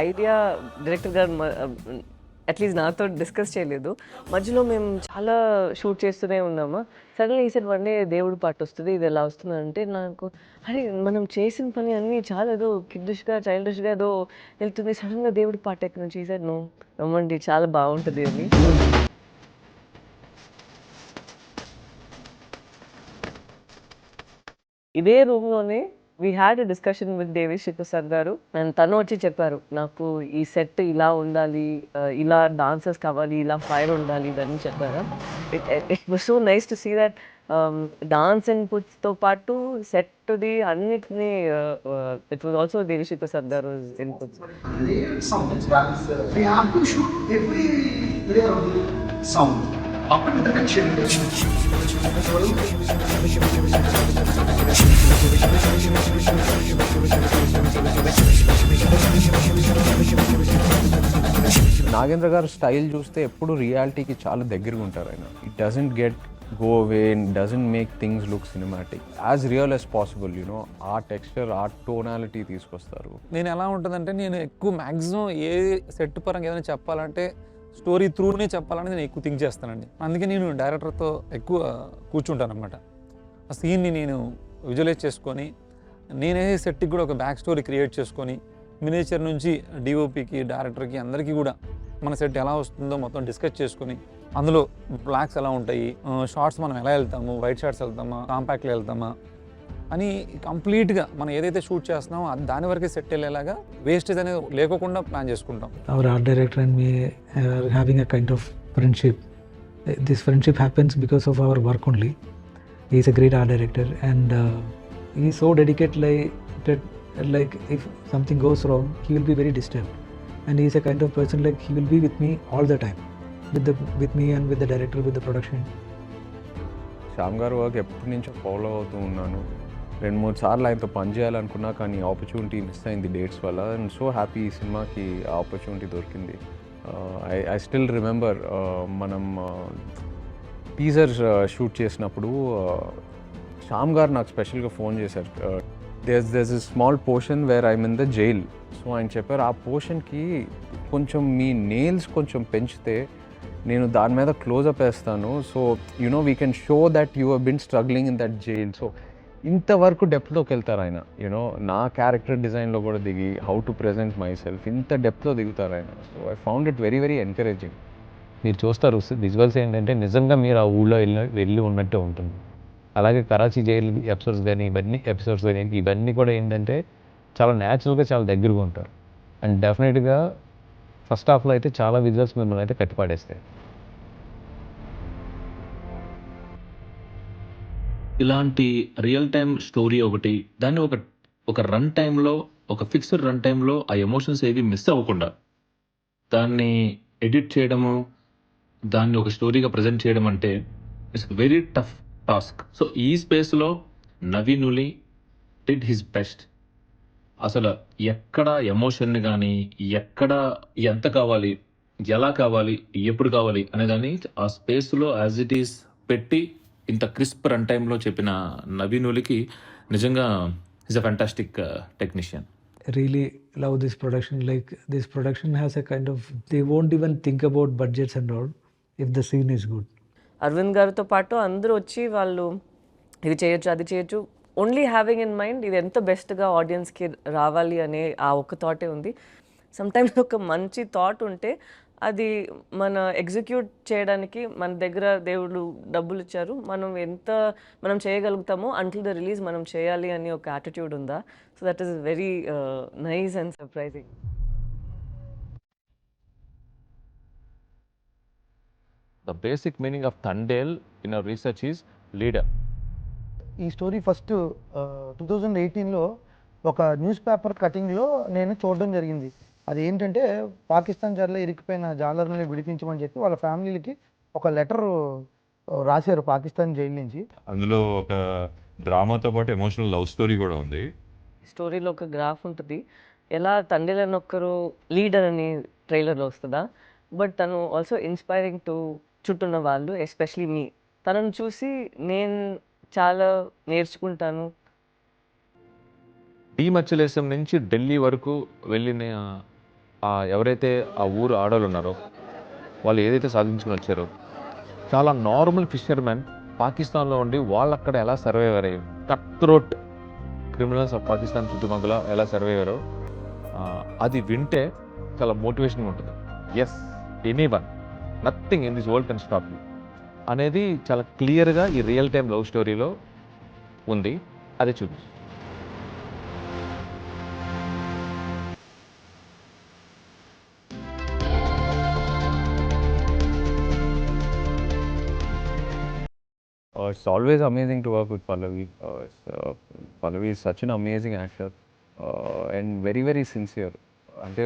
Idea director గారు at least నాతో discuss చేయలేదు. మధ్యలో మేము చాలా షూట్ చేస్తూనే ఉన్నామా, సడన్గా ఈ సెట్ వన్ డే దేవుడి పాట వస్తుంది, ఇది ఎలా వస్తుందంటే నాకు అరే మనం చేసిన పని అన్నీ చాలా ఏదో కిడ్డిష్గా చైల్డిష్గా ఏదో వెళ్తుంది, సడన్గా దేవుడి పాట ఎక్కడి నుంచి ఈ సెట్ నో రమ్మండి చాలా బాగుంటుంది అని. ఇదే రూమ్లోనే we had a discussion with Devi Sri Prasad గారు అండ్ తను వచ్చి చెప్పారు నాకు ఈ సెట్ ఇలా ఉండాలి, ఇలా డాన్సర్స్ కావాలి, ఇలా ఫైర్ ఉండాలి ఇదని చెప్పారు. It was so nice to see that dance ఇన్పుట్స్తో పాటు సెట్ది అన్నిటినీ it was also Devi Sri Prasad గారు ఇన్పుట్స్. We have to shoot every layer of the sound. Up and direction. Nagendra గారు స్టైల్ చూస్తే ఎప్పుడు రియాలిటీకి చాలా దగ్గరగా ఉంటారు ఆయన. It doesn't get go away and doesn't make things look cinematic, as real as possible. You know ఆ టెక్స్చర్, ఆ టోనాలిటీ తీసుకొస్తారు. నేను ఎలా ఉంటుందంటే నేను ఎక్కువ మ్యాక్సిమం ఏ సెట్ పరంగా ఏదైనా చెప్పాలంటే స్టోరీ త్రూనే చెప్పాలని నేను ఎక్కువ థింక్ చేస్తానండి. అందుకే నేను డైరెక్టర్తో ఎక్కువ కూర్చుంటాను అనమాట. ఆ సీన్ని నేను విజువలైజ్ చేసుకొని నేనే సెట్కి కూడా ఒక బ్యాక్ స్టోరీ క్రియేట్ చేసుకొని మినేచర్ నుంచి డిఓపికి, డైరెక్టర్కి అందరికీ కూడా మన సెట్ ఎలా వస్తుందో మొత్తం డిస్కస్ చేసుకొని అందులో బ్లాక్స్ ఎలా ఉంటాయి, షార్ట్స్ మనం ఎలా వెళ్తాము, వైట్ షార్ట్స్ వెళ్తామా, కాంపాక్ట్లో వెళ్తామా అని కంప్లీట్గా మనం ఏదైతే షూట్ చేస్తున్నామో దాని వరకే సెట్ వెళ్ళేలాగా వేస్టేజ్ అనేది లేకోకుండా ప్లాన్ చేసుకుంటాం. Our art director and me are having a kind of friendship. This friendship happens because of our work only. He is a great art director and he is so dedicated, like if something goes wrong, he will be very disturbed. And he is a kind of person like he will be with me all the time, with me and with the director, with the production. Shyam గారు work ఎప్పటి నుంచో follow అవుతూ ఉన్నాను. 2-3 సార్లు ఆయనతో పనిచేయాలనుకున్నా కానీ opportunity miss అయింది dates వల్ల. అండ్ సో హ్యాపీ ఈ సినిమాకి ఆ ఆపర్చునిటీ దొరికింది. ఐ స్టిల్ రిమెంబర్ మనం టీజర్ షూట్ చేసినప్పుడు శ్యామ్ గారు నాకు స్పెషల్గా ఫోన్ చేశారు. there's a small portion where I'm in the jail. So ఆయన చెప్పారు ఆ పోర్షన్కి కొంచెం మీ నెయిల్స్ కొంచెం పెంచితే నేను దాని మీద క్లోజప్ వేస్తాను, so you know we can show that you have been struggling in that jail. So ఇంతవరకు డెప్త్లోకి వెళ్తారు ఆయన. యూనో నా క్యారెక్టర్ డిజైన్లో కూడా దిగి how to present my self ఇంత డెప్త్లో దిగుతారు ఆయన. So I found it very very encouraging. మీరు చూస్తారు విజువల్స్ ఏంటంటే నిజంగా మీరు ఆ ఊళ్ళో వెళ్ళి ఉన్నట్టే ఉంటుంది. అలాగే కరాచీ జైలు ఎపిసోడ్స్ కానీ ఇవన్నీ కూడా ఏంటంటే చాలా న్యాచురల్గా చాలా దగ్గరగా ఉంటారు. అండ్ డెఫినెట్గా ఫస్ట్ హాఫ్లో అయితే చాలా విజువల్స్ మిమ్మల్ని అయితే కట్టిపాడేస్తాయి. ఇలాంటి రియల్ టైమ్ స్టోరీ ఒకటి, దాన్ని ఒక రన్ టైంలో, ఒక ఫిక్స్డ్ రన్ టైంలో ఆ ఎమోషన్స్ ఏవి మిస్ అవ్వకుండా దాన్ని ఎడిట్ చేయడము, దాన్ని ఒక స్టోరీగా ప్రజెంట్ చేయడం అంటే it's very tough task. So ఈ స్పేస్లో నవీన్ ఉలి డిడ్ హిస్ బెస్ట్. అసలు ఎక్కడ ఎమోషన్ని కానీ, ఎక్కడ ఎంత కావాలి, ఎలా కావాలి, ఎప్పుడు కావాలి అనేదాన్ని ఆ స్పేస్లో యాజ్ ఇట్ ఈస్ పెట్టి ఇంత క్రిస్ప్ రన్ టైంలో చెప్పిన నవీన్ ఉలికి నిజంగా is a fantastic technician. Really love this production. Like this production has a kind of, they won't even think about budgets and all if the scene is good. Arvind గారితో పాటు అందరూ వచ్చి వాళ్ళు ఇది చేయొచ్చు, అది చేయొచ్చు, ఓన్లీ హ్యావింగ్ ఇన్ మైండ్ ఇది ఎంత బెస్ట్గా ఆడియన్స్కి రావాలి అనే ఆ ఒక్క థాటే ఉంది. సమ్టైమ్స్ ఒక మంచి థాట్ ఉంటే అది మన ఎగ్జిక్యూట్ చేయడానికి మన దగ్గర దేవుళ్ళు డబ్బులు ఇచ్చారు, మనం చేయగలుగుతామో అంటిల్ ద రిలీజ్ మనం చేయాలి అని ఒక యాటిట్యూడ్ ఉందా. So that is very nice and surprising. The basic meaning of Thandel in our research is leader. ఈ స్టోరీ ఫస్ట్ 2018లో ఒక న్యూస్ పేపర్ కటింగ్లో నేను చూడడం జరిగింది. అది ఏంటంటే పాకిస్తాన్ జైల్లో ఇరికిపోయిన జాలర్లని విడిపించమని చెప్పి వాళ్ళ ఫ్యామిలీలకి ఒక లెటర్ రాశారు పాకిస్తాన్ జైలు నుంచి. అందులో ఒక డ్రామాతో పాటు ఎమోషనల్ లవ్ స్టోరీ కూడా ఉంది. స్టోరీలో ఒక గ్రాఫ్ ఉంటుంది, ఎలా తండ్రి అని ఒక్కరు లీడర్ అని ట్రైలర్లో వస్తుందా, బట్ తను ఆల్సో ఇన్స్పైరింగ్ టు చుట్టూన్న వాళ్ళు, ఎస్పెషలీ మీ. తనను చూసి నేను చాలా నేర్చుకుంటాను. డీమచ్యులేషన్ నుంచి ఢిల్లీ వరకు వెళ్ళిన ఎవరైతే ఆ ఊరు ఆడవాళ్ళు ఉన్నారో వాళ్ళు ఏదైతే సాధించుకుని వచ్చారో, చాలా నార్మల్ ఫిషర్మెన్ పాకిస్తాన్లో ఉండి వాళ్ళు అక్కడ ఎలా సర్వైవ్ అయ్యారు, cut throat criminals of Pakistan చుట్టుపక్కల ఎలా సర్వైవ్ అయ్యారో అది వింటే చాలా మోటివేషన్గా ఉంటుంది. Yes, anyone, nothing in this world can stop you అనేది చాలా క్లియర్గా ఈ రియల్ టైమ్ లవ్ స్టోరీలో ఉంది. అదే చూపించు. It's always amazing to work with Pallavi. Pallavi is such an amazing actor and very very sincere. అంటే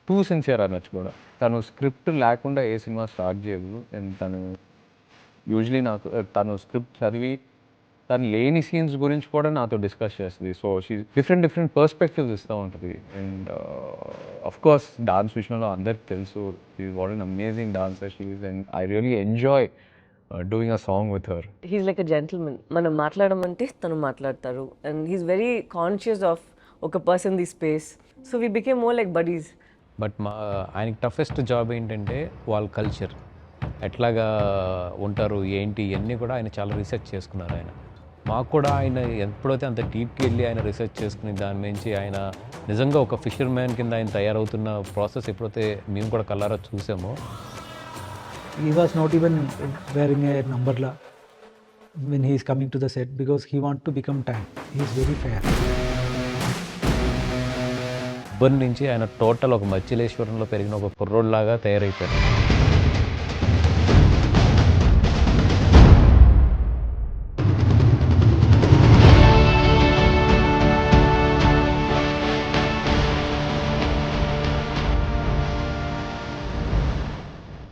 టూ సిన్సియర్ అనొచ్చు కూడా. తను స్క్రిప్ట్ లేకుండా ఏ సినిమా స్టార్ట్ చేయదు. అండ్ తను యూజువలీ తను స్క్రిప్ట్ చదివి తను లేని సీన్స్ గురించి కూడా నాతో డిస్కస్ చేస్తుంది. సో షీ డిఫరెంట్ పర్స్పెక్టివ్స్ ఇస్తూ ఉంటుంది. అండ్ అఫ్ కోర్స్ డాన్స్ విషయంలో అందరికి తెలుసు, she is what an amazing dancer she is. And I really enjoy doing a song with her. He's like a gentleman. మనం మాట్లాడమంటే తను మాట్లాడతారు. And he's very conscious of ఒక person the space. So we became more like buddies. But ఆయనకి toughest job ఏంటంటే వాళ్ళ culture ఎట్లాగా ఉంటారు ఏంటి ఇవన్నీ కూడా ఆయన చాలా రీసెర్చ్ చేసుకున్నారు. ఆయన మాకు కూడా ఆయన ఎప్పుడైతే అంత డీప్కి వెళ్ళి ఆయన రీసెర్చ్ చేసుకుని దాని నుంచి ఆయన నిజంగా ఒక ఫిషర్ మ్యాన్ కింద ఆయన తయారవుతున్న ప్రాసెస్ ఎప్పుడైతే మేము కూడా కళ్ళారా చూసామో. He was not even wearing a numberla when he is coming to the set because he want to become tan. He is very fair. ఉబ్బర్ నుంచి ఆయన టోటల్ ఒక మచ్చిలేశ్వరంలో పెరిగిన ఒక కుర్రోడ్లాగా తయారైపోయారు.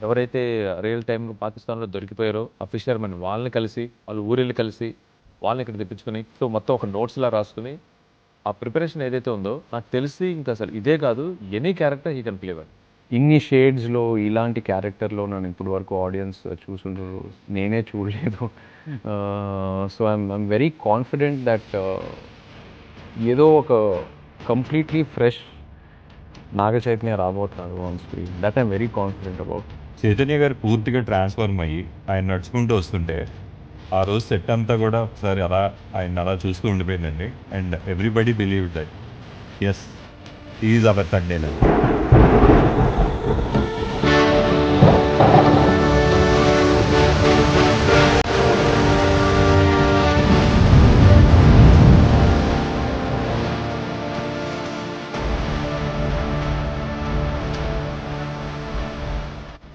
ఎవరైతే రియల్ టైంలో పాకిస్తాన్లో దొరికిపోయారో ఆ ఫిషర్మెన్ వాళ్ళని కలిసి వాళ్ళు ఊరిల్ని కలిసి వాళ్ళని ఇక్కడ తెప్పించుకొని సో మొత్తం ఒక నోట్స్లా రాసుకుని ఆ ప్రిపరేషన్ ఏదైతే ఉందో నాకు తెలిసి ఇంకా అసలు ఇదే కాదు any character he can play well. ఇన్ని షేడ్స్లో ఇలాంటి క్యారెక్టర్లో నన్ను ఇప్పుడు వరకు ఆడియన్స్ చూసుంటారు, నేనే చూడలేదు. So I'm very confident that ఏదో ఒక కంప్లీట్లీ ఫ్రెష్ నాగ చైతన్య రాబోతున్నారు on screen. That I'm very confident about. Chaitanya గారు పూర్తిగా ట్రాన్స్ఫార్మ్ అయ్యి ఆయన నడుచుకుంటూ వస్తుంటే ఆ రోజు సెట్ అంతా కూడా ఒకసారి అలా ఆయన అలా చూస్తూ ఉండిపోయిందండి. అండ్ ఎవ్రీబడి బిలీవ్ దట్ ఎస్ ఈజ్ అవర్ తండేల.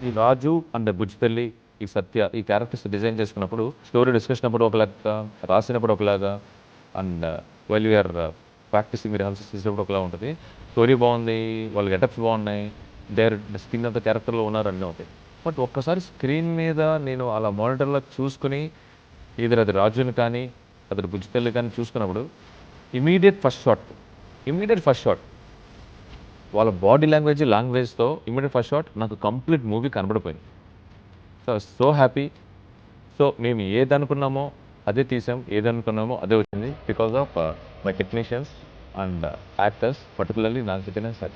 ఈ రాజు అండ్ బుజ్జిపల్లి ఈ సత్య ఈ క్యారెక్టర్స్ డిజైన్ చేసుకున్నప్పుడు స్టోరీ డిస్కషన్ అప్పుడు ఒకలాగా రాసినప్పుడు ఒకలాగా and while you're practising rehearsals చేసినప్పుడు ఒకలా ఉంటుంది. స్టోరీ బాగుంది, వాళ్ళ గెటప్స్ బాగున్నాయి, దేర్ స్కిన్ అంత క్యారెక్టర్లో ఉన్నారు అన్నీ అవుతాయి. బట్ ఒక్కసారి స్క్రీన్ మీద నేను అలా మానిటర్లో చూసుకుని ఇద్దరు అది రాజుని కానీ అతడు బుజ్జిపల్లి కానీ చూసుకున్నప్పుడు ఇమీడియట్ ఫస్ట్ షాట్ వాళ్ళ బాడీ లాంగ్వేజ్తో ఇమీడియట్ ఫస్ట్ షాట్ నాకు కంప్లీట్ మూవీ కనబడిపోయింది. So happy. సో మేము ఏదనుకున్నామో అదే తీసాం, ఏదనుకున్నామో అదే వచ్చింది because of my technicians and actors, particularly Naga Chaitanya sir.